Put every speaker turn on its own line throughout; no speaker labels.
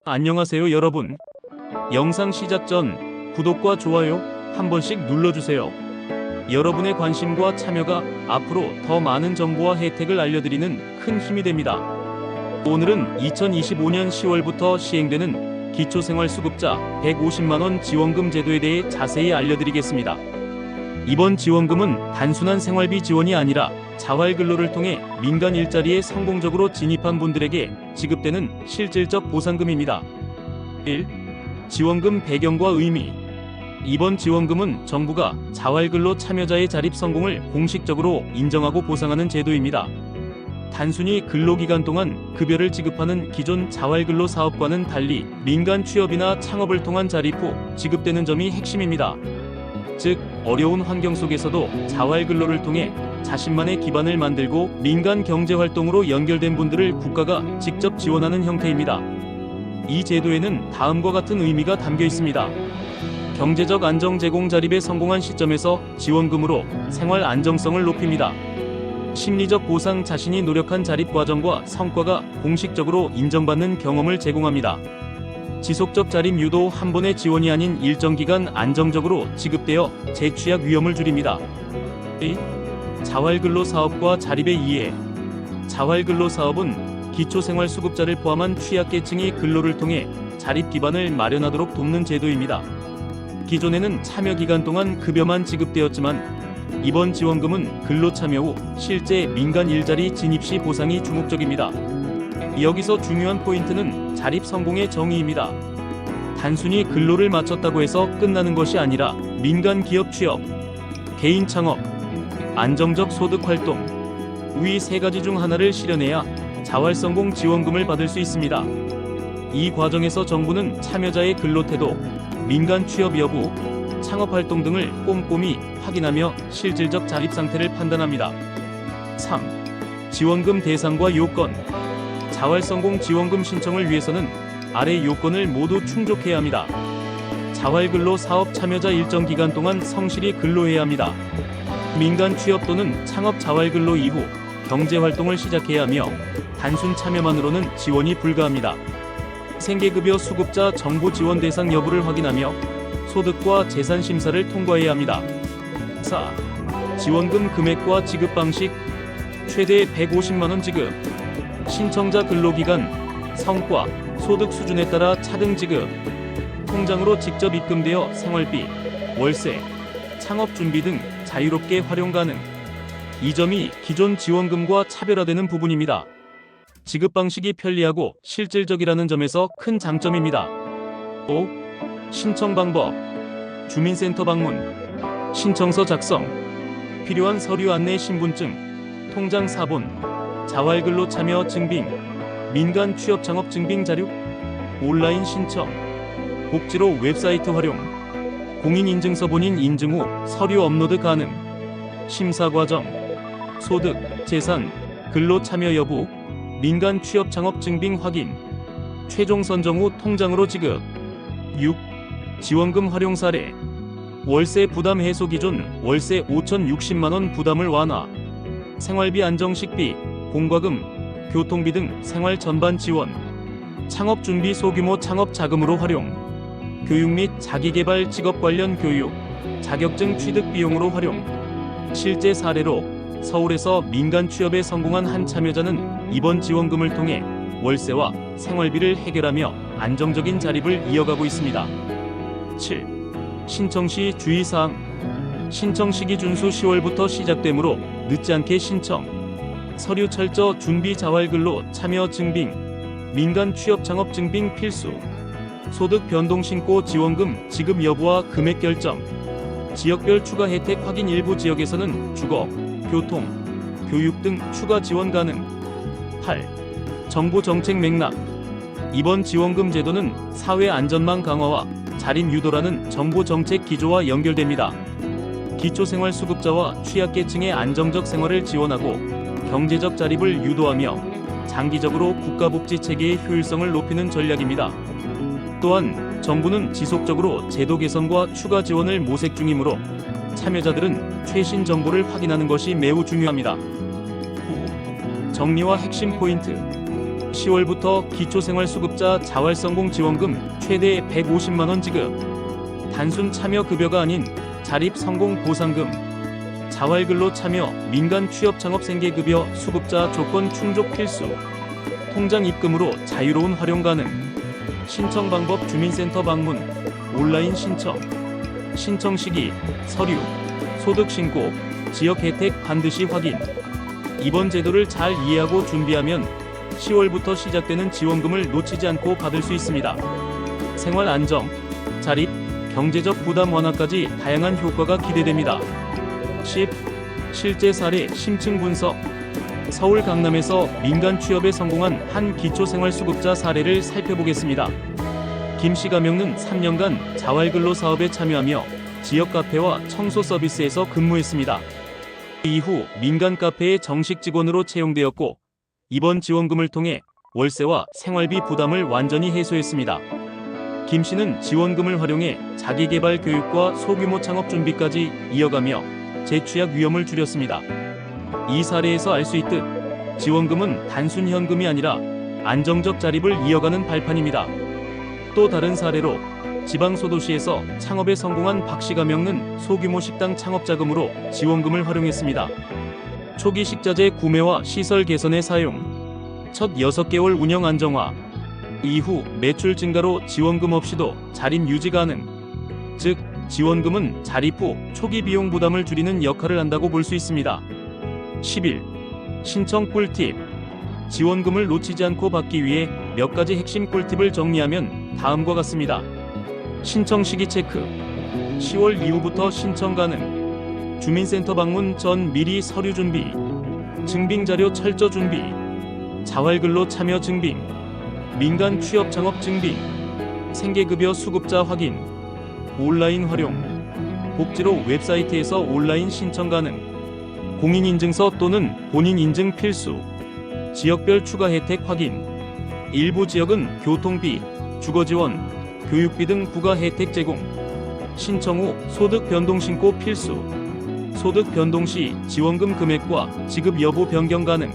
안녕하세요 여러분. 영상 시작 전 구독과 좋아요 한 번씩 눌러주세요. 여러분의 관심과 참여가 앞으로 더 많은 정보와 혜택을 알려드리는 큰 힘이 됩니다. 오늘은 2025년 10월부터 시행되는 기초생활수급자 150만원 지원금 제도에 대해 자세히 알려드리겠습니다. 이번 지원금은 단순한 생활비 지원이 아니라 자활근로를 통해 민간 일자리에 성공적으로 진입한 분들에게 지급되는 실질적 보상금입니다. 1. 지원금 배경과 의미. 이번 지원금은 정부가 자활근로 참여자의 자립 성공을 공식적으로 인정하고 보상하는 제도입니다. 단순히 근로기간 동안 급여를 지급하는 기존 자활근로 사업과는 달리 민간 취업이나 창업을 통한 자립 후 지급되는 점이 핵심입니다. 즉, 어려운 환경 속에서도 자활근로를 통해 자신만의 기반을 만들고 민간 경제활동으로 연결된 분들을 국가가 직접 지원하는 형태입니다. 이 제도에는 다음과 같은 의미가 담겨 있습니다. 경제적 안정 제공 자립에 성공한 시점에서 지원금으로 생활 안정성을 높입니다. 심리적 보상, 자신이 노력한 자립 과정과 성과가 공식적으로 인정받는 경험을 제공합니다. 지속적 자립 유도, 한 번의 지원이 아닌 일정 기간 안정적으로 지급되어 재취약 위험을 줄입니다. 2. 자활근로 사업과 자립의 이해. 자활근로 사업은 기초생활수급자를 포함한 취약계층이 근로를 통해 자립 기반을 마련하도록 돕는 제도입니다. 기존에는 참여 기간 동안 급여만 지급되었지만 이번 지원금은 근로 참여 후 실제 민간 일자리 진입 시 보상이 주목적입니다. 여기서 중요한 포인트는 자립 성공의 정의입니다. 단순히 근로를 마쳤다고 해서 끝나는 것이 아니라 민간 기업 취업, 개인 창업, 안정적 소득 활동, 위 세 가지 중 하나를 실현해야 자활성공 지원금을 받을 수 있습니다. 이 과정에서 정부는 참여자의 근로 태도, 민간 취업 여부, 창업 활동 등을 꼼꼼히 확인하며 실질적 자립 상태를 판단합니다. 3. 지원금 대상과 요건. 자활성공 지원금 신청을 위해서는 아래 요건을 모두 충족해야 합니다. 자활근로 사업 참여자 일정 기간 동안 성실히 근로해야 합니다. 민간 취업 또는 창업 자활근로 이후 경제활동을 시작해야 하며 단순 참여만으로는 지원이 불가합니다. 생계급여 수급자 정보 지원 대상 여부를 확인하며 소득과 재산 심사를 통과해야 합니다. 4. 지원금 금액과 지급 방식. 최대 150만원 지급. 신청자 근로기간, 성과, 소득 수준에 따라 차등 지급. 통장으로 직접 입금되어 생활비, 월세, 창업 준비 등 자유롭게 활용 가능. 이 점이 기존 지원금과 차별화되는 부분입니다. 지급 방식이 편리하고 실질적이라는 점에서 큰 장점입니다. 5. 신청 방법. 주민센터 방문, 신청서 작성, 필요한 서류 안내, 신분증, 통장 사본, 자활근로 참여 증빙, 민간 취업 창업 증빙 자료, 온라인 신청, 복지로 웹사이트 활용, 공인인증서 본인 인증 후 서류 업로드 가능, 심사 과정, 소득, 재산, 근로 참여 여부, 민간 취업 창업 증빙 확인, 최종 선정 후 통장으로 지급. 6. 지원금 활용 사례. 월세 부담 해소. 기존 월세 5,060만원 부담을 완화, 생활비, 안정식비, 공과금, 교통비 등 생활 전반 지원, 창업 준비 소규모 창업 자금으로 활용, 교육 및 자기개발 직업 관련 교육, 자격증 취득 비용으로 활용. 실제 사례로 서울에서 민간 취업에 성공한 한 참여자는 이번 지원금을 통해 월세와 생활비를 해결하며 안정적인 자립을 이어가고 있습니다. 7. 신청 시 주의사항. 신청 시기 준수 10월부터 시작되므로 늦지 않게 신청. 서류 철저 준비, 자활근로 참여 증빙, 민간 취업 창업 증빙 필수. 소득 변동 신고, 지원금 지급 여부와 금액 결정. 지역별 추가 혜택 확인. 일부 지역에서는 주거, 교통, 교육 등 추가 지원 가능. 8. 정부 정책 맥락. 이번 지원금 제도는 사회 안전망 강화와 자립 유도라는 정부 정책 기조와 연결됩니다. 기초생활수급자와 취약계층의 안정적 생활을 지원하고 경제적 자립을 유도하며 장기적으로 국가복지체계의 효율성을 높이는 전략입니다. 또한 정부는 지속적으로 제도 개선과 추가 지원을 모색 중이므로 참여자들은 최신 정보를 확인하는 것이 매우 중요합니다. 9. 정리와 핵심 포인트. 10월부터 기초생활수급자 자활성공 지원금 최대 150만원 지급. 단순 참여 급여가 아닌 자립성공 보상금. 자활근로 참여 민간 취업창업 생계급여 수급자 조건 충족 필수. 통장 입금으로 자유로운 활용 가능. 신청 방법 주민센터 방문, 온라인 신청. 신청 시기, 서류, 소득 신고, 지역 혜택 반드시 확인. 이번 제도를 잘 이해하고 준비하면 10월부터 시작되는 지원금을 놓치지 않고 받을 수 있습니다. 생활 안정, 자립, 경제적 부담 완화까지 다양한 효과가 기대됩니다. 10. 실제 사례 심층 분석. 서울 강남에서 민간 취업에 성공한 한 기초생활수급자 사례를 살펴보겠습니다. 김 씨가 명는 3년간 자활근로 사업에 참여하며 지역 카페와 청소 서비스에서 근무했습니다. 이후 민간 카페의 정식 직원으로 채용되었고 이번 지원금을 통해 월세와 생활비 부담을 완전히 해소했습니다. 김 씨는 지원금을 활용해 자기개발 교육과 소규모 창업 준비까지 이어가며 재취약 위험을 줄였습니다. 이 사례에서 알 수 있듯 지원금은 단순 현금이 아니라 안정적 자립을 이어가는 발판입니다. 또 다른 사례로 지방 소도시에서 창업에 성공한 박 씨가 명는 소규모 식당 창업 자금으로 지원금을 활용했습니다. 초기 식자재 구매와 시설 개선에 사용. 첫 6개월 운영 안정화. 이후 매출 증가로 지원금 없이도 자립 유지 가능. 즉, 지원금은 자립 후 초기 비용 부담을 줄이는 역할을 한다고 볼 수 있습니다. 11. 신청 꿀팁. 지원금을 놓치지 않고 받기 위해 몇 가지 핵심 꿀팁을 정리하면 다음과 같습니다. 신청 시기 체크. 10월 이후부터 신청 가능. 주민센터 방문 전 미리 서류 준비. 증빙 자료 철저 준비. 자활근로 참여 증빙. 민간 취업 창업 증빙. 생계급여 수급자 확인. 온라인 활용. 복지로 웹사이트에서 온라인 신청 가능. 공인인증서 또는 본인 인증 필수. 지역별 추가 혜택 확인. 일부 지역은 교통비, 주거지원, 교육비 등 부가 혜택 제공. 신청 후 소득 변동 신고 필수. 소득 변동 시 지원금 금액과 지급 여부 변경 가능.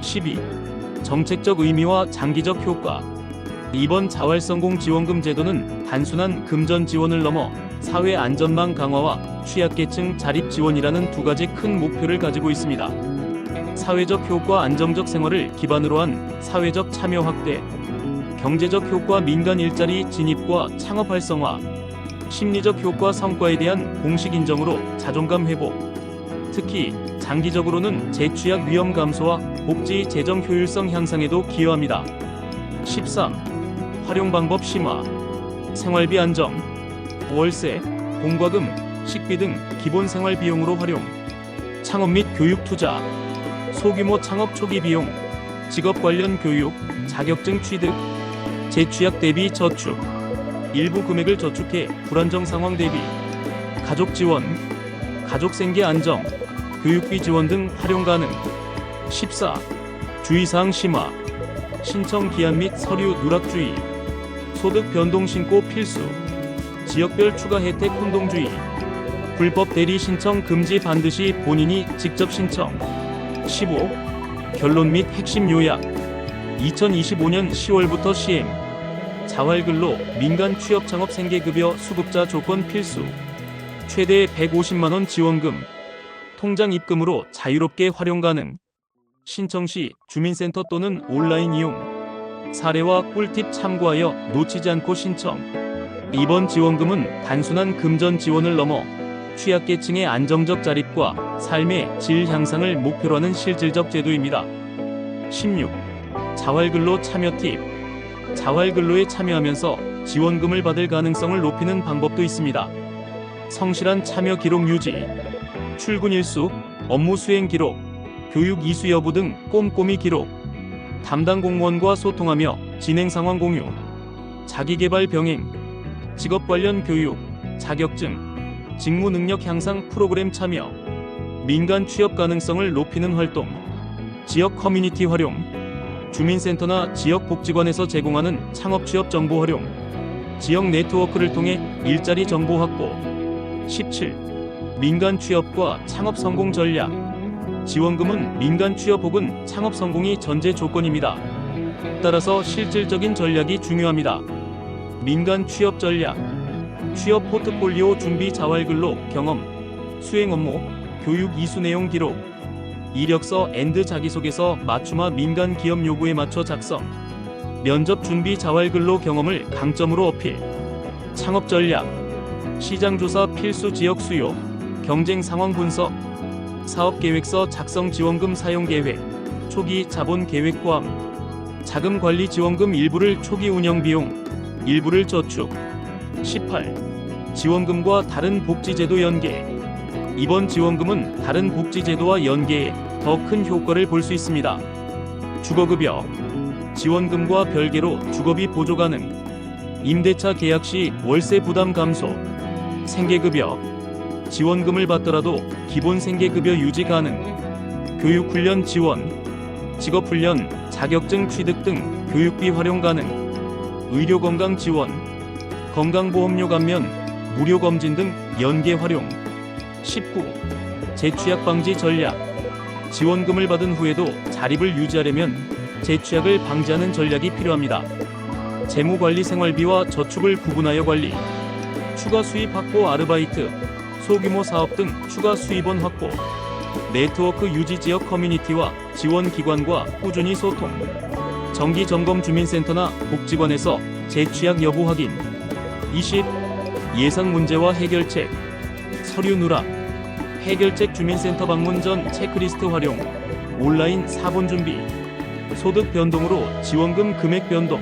12. 정책적 의미와 장기적 효과. 이번 자활성공 지원금 제도는 단순한 금전 지원을 넘어 사회 안전망 강화와 취약계층 자립 지원이라는 두 가지 큰 목표를 가지고 있습니다. 사회적 효과 안정적 생활을 기반으로 한 사회적 참여 확대, 경제적 효과 민간 일자리 진입과 창업 활성화, 심리적 효과 성과에 대한 공식 인정으로 자존감 회복, 특히 장기적으로는 재취약 위험 감소와 복지 재정 효율성 향상에도 기여합니다. 13. 활용 방법 심화. 생활비 안정, 월세, 공과금, 식비 등 기본 생활 비용으로 활용. 창업 및 교육 투자. 소규모 창업 초기 비용, 직업 관련 교육, 자격증 취득, 재취약 대비 저축. 일부 금액을 저축해 불안정 상황 대비. 가족 지원, 가족 생계 안정, 교육비 지원 등 활용 가능. 14. 주의사항 심화. 신청 기한 및 서류 누락주의. 소득 변동 신고 필수. 지역별 추가 혜택 혼동주의. 불법 대리 신청 금지 반드시 본인이 직접 신청. 15. 결론 및 핵심 요약. 2025년 10월부터 시행. 자활근로 민간 취업 창업 생계급여 수급자 조건 필수. 최대 150만원 지원금. 통장 입금으로 자유롭게 활용 가능. 신청 시 주민센터 또는 온라인 이용. 사례와 꿀팁 참고하여 놓치지 않고 신청. 이번 지원금은 단순한 금전 지원을 넘어 취약계층의 안정적 자립과 삶의 질 향상을 목표로 하는 실질적 제도입니다. 16. 자활근로 참여 팁. 자활근로에 참여하면서 지원금을 받을 가능성을 높이는 방법도 있습니다. 성실한 참여 기록 유지, 출근 일수, 업무 수행 기록, 교육 이수 여부 등 꼼꼼히 기록, 담당 공무원과 소통하며 진행 상황 공유, 자기개발 병행, 직업 관련 교육, 자격증, 직무 능력 향상 프로그램 참여, 민간 취업 가능성을 높이는 활동, 지역 커뮤니티 활용, 주민센터나 지역 복지관에서 제공하는 창업 취업 정보 활용, 지역 네트워크를 통해 일자리 정보 확보. 17. 민간 취업과 창업 성공 전략. 지원금은 민간 취업 혹은 창업 성공이 전제 조건입니다. 따라서 실질적인 전략이 중요합니다. 민간 취업 전략, 취업 포트폴리오 준비 자활근로 경험, 수행 업무, 교육 이수 내용 기록, 이력서 앤드 자기소개서 맞춤화 민간 기업 요구에 맞춰 작성, 면접 준비 자활근로 경험을 강점으로 어필, 창업 전략, 시장 조사 필수 지역 수요, 경쟁 상황 분석, 사업 계획서 작성 지원금 사용 계획, 초기 자본 계획 포함, 자금 관리 지원금 일부를 초기 운영 비용, 일부를 저축. 18. 지원금과 다른 복지제도 연계. 이번 지원금은 다른 복지제도와 연계해 더 큰 효과를 볼 수 있습니다. 주거급여. 지원금과 별개로 주거비 보조 가능. 임대차 계약 시 월세 부담 감소. 생계급여. 지원금을 받더라도 기본 생계급여 유지 가능. 교육훈련 지원. 직업훈련, 자격증 취득 등 교육비 활용 가능. 의료건강 지원. 건강보험료 감면, 무료검진 등 연계 활용. 19. 재취약 방지 전략. 지원금을 받은 후에도 자립을 유지하려면 재취약을 방지하는 전략이 필요합니다. 재무관리 생활비와 저축을 구분하여 관리. 추가 수입 확보 아르바이트, 소규모 사업 등 추가 수입원 확보. 네트워크 유지 지역 커뮤니티와 지원기관과 꾸준히 소통. 정기점검 주민센터나 복지관에서 재취약 여부 확인. 20. 예상 문제와 해결책. 서류 누락. 해결책 주민센터 방문 전 체크리스트 활용. 온라인 사본 준비. 소득 변동으로 지원금 금액 변동.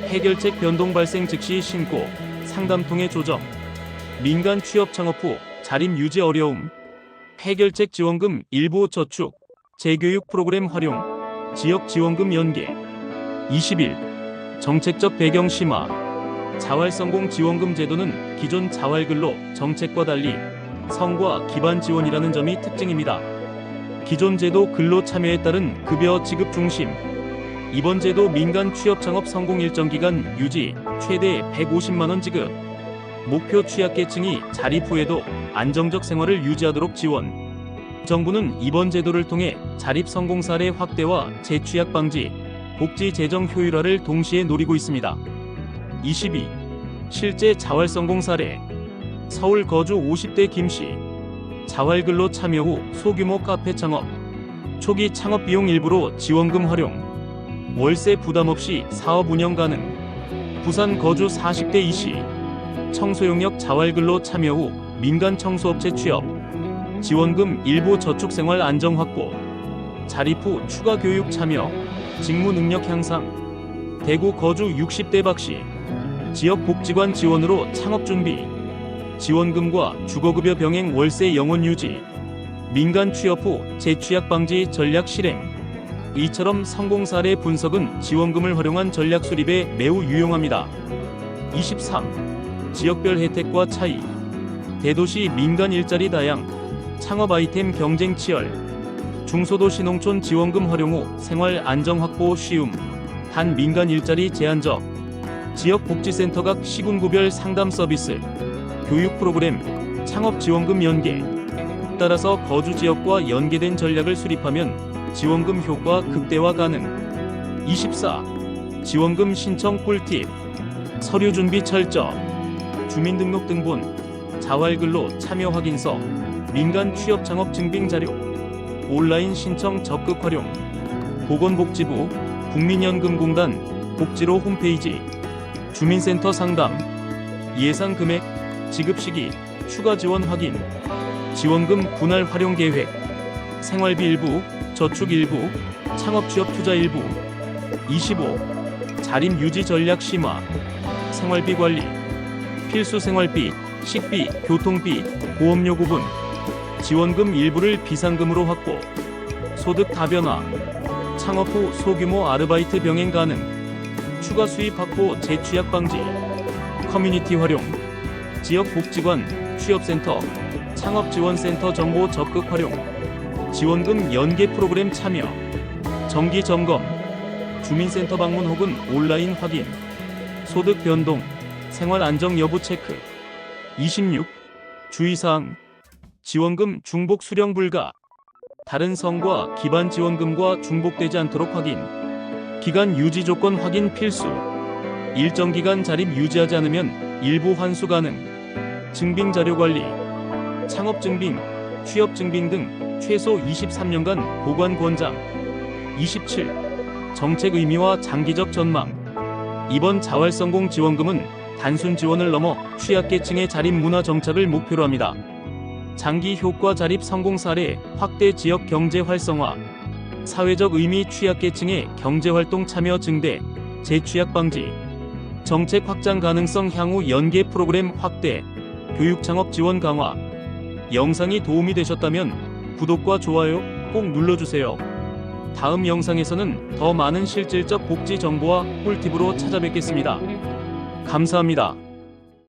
해결책 변동 발생 즉시 신고. 상담통해 조정. 민간 취업 창업 후 자립 유지 어려움. 해결책 지원금 일부 저축. 재교육 프로그램 활용. 지역 지원금 연계. 21. 정책적 배경 심화. 자활성공 지원금 제도는 기존 자활근로 정책과 달리 성과 기반 지원이라는 점이 특징입니다. 기존 제도 근로 참여에 따른 급여 지급 중심. 이번 제도 민간 취업 창업 성공 일정 기간 유지, 최대 150만원 지급. 목표 취약계층이 자립 후에도 안정적 생활을 유지하도록 지원. 정부는 이번 제도를 통해 자립 성공 사례 확대와 재취약 방지, 복지 재정 효율화를 동시에 노리고 있습니다. 22. 실제 자활 성공 사례. 서울 거주 50대 김씨. 자활근로 참여 후 소규모 카페 창업. 초기 창업 비용 일부로 지원금 활용. 월세 부담 없이 사업 운영 가능. 부산 거주 40대 이씨. 청소용역 자활근로 참여 후 민간 청소업체 취업. 지원금 일부 저축생활 안정 확보. 자립 후 추가 교육 참여. 직무 능력 향상. 대구 거주 60대 박씨. 지역 복지관 지원으로 창업 준비. 지원금과 주거급여 병행 월세 영원 유지. 민간 취업 후 재취약 방지 전략 실행. 이처럼 성공 사례 분석은 지원금을 활용한 전략 수립에 매우 유용합니다. 23. 지역별 혜택과 차이. 대도시 민간 일자리 다양. 창업 아이템 경쟁 치열. 중소도시 농촌 지원금 활용 후 생활 안정 확보 쉬움. 단 민간 일자리 제한적. 지역 복지센터 각 시군구별 상담 서비스. 교육 프로그램, 창업 지원금 연계. 따라서 거주 지역과 연계된 전략을 수립하면 지원금 효과 극대화 가능. 24. 지원금 신청 꿀팁. 서류 준비 철저. 주민등록등본, 자활근로 참여 확인서, 민간 취업 창업 증빙 자료, 온라인 신청 적극 활용. 보건복지부, 국민연금공단, 복지로 홈페이지. 주민센터 상담. 예상 금액, 지급 시기, 추가 지원 확인. 지원금 분할 활용 계획. 생활비 일부, 저축 일부, 창업 취업 투자 일부. 25. 자립 유지 전략 심화. 생활비 관리. 필수 생활비, 식비, 교통비, 보험료 구분. 지원금 일부를 비상금으로 확보. 소득 다변화. 창업 후 소규모 아르바이트 병행 가능. 추가 수입 확보 재취약 방지. 커뮤니티 활용. 지역 복지관, 취업센터, 창업지원센터 정보 적극 활용. 지원금 연계 프로그램 참여. 정기 점검. 주민센터 방문 혹은 온라인 확인. 소득 변동, 생활 안정 여부 체크. 26. 주의사항. 지원금 중복 수령 불가. 다른 성과 기반 지원금과 중복되지 않도록 확인. 기간 유지 조건 확인 필수. 일정 기간 자립 유지하지 않으면 일부 환수 가능. 증빙 자료 관리. 창업 증빙, 취업 증빙 등 최소 23년간 보관 권장. 27. 정책 의미와 장기적 전망. 이번 자활성공 지원금은 단순 지원을 넘어 취약계층의 자립 문화 정착을 목표로 합니다. 장기 효과 자립 성공 사례, 확대 지역 경제 활성화. 사회적 의미 취약계층의 경제활동 참여 증대, 재취약 방지. 정책 확장 가능성 향후 연계 프로그램 확대, 교육 창업 지원 강화. 영상이 도움이 되셨다면 구독과 좋아요 꼭 눌러주세요. 다음 영상에서는 더 많은 실질적 복지 정보와 꿀팁으로 찾아뵙겠습니다. 감사합니다.